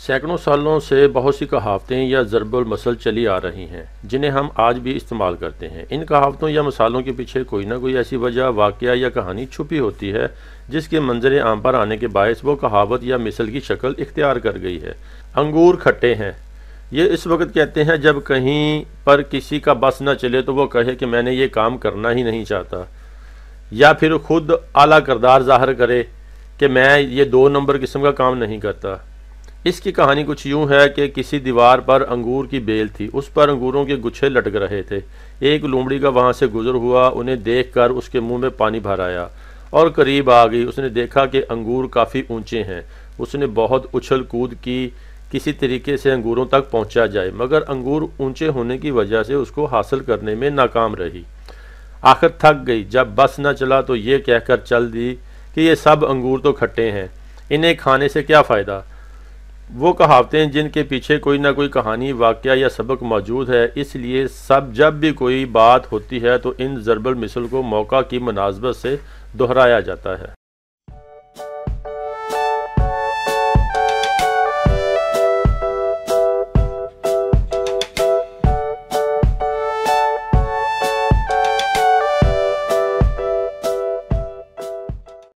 سینکڑوں سالوں سے بہت سی کہاوتیں یا ضرب المثل چلی آ رہی ہیں جنہیں ہم آج بھی استعمال کرتے ہیں۔ ان کہاوتوں یا مثالوں کے پیچھے کوئی نہ کوئی ایسی وجہ، واقعہ یا کہانی چھپی ہوتی ہے جس کے منظر عام پر آنے کے باعث وہ کہاوت یا مثل کی شکل اختیار کر گئی ہے۔ انگور کھٹے ہیں، یہ اس وقت کہتے ہیں جب کہیں پر کسی کا بس نہ چلے تو وہ کہے کہ میں نے یہ کام کرنا ہی نہیں چاہتا، یا پھر خود اعلیٰ کردار ظاہر کرے کہ میں یہ 2 نمبر قسم کا کام نہیں کرتا۔ اس کی کہانی کچھ یوں ہے کہ کسی دیوار پر انگور کی بیل تھی، اس پر انگوروں کے گچھے لٹک رہے تھے۔ ایک لومڑی کا وہاں سے گزر ہوا، انہیں دیکھ کر اس کے منہ میں پانی بھر آیا اور قریب آ گئی۔ اس نے دیکھا کہ انگور کافی اونچے ہیں۔ اس نے بہت اچھل کود کی کسی طریقے سے انگوروں تک پہنچا جائے، مگر انگور اونچے ہونے کی وجہ سے اس کو حاصل کرنے میں ناکام رہی۔ آخر تھک گئی، جب بس نہ چلا تو یہ کہہ کر چل دی کہ یہ سب انگور تو کھٹے ہیں، انہیں کھانے سے کیا فائدہ۔ وہ کہاوتیں جن کے پیچھے کوئی نہ کوئی کہانی، واقعہ یا سبق موجود ہے، اس لیے جب بھی کوئی بات ہوتی ہے تو ان ضرب المثل کو موقع کی مناسبت سے دہرایا جاتا ہے۔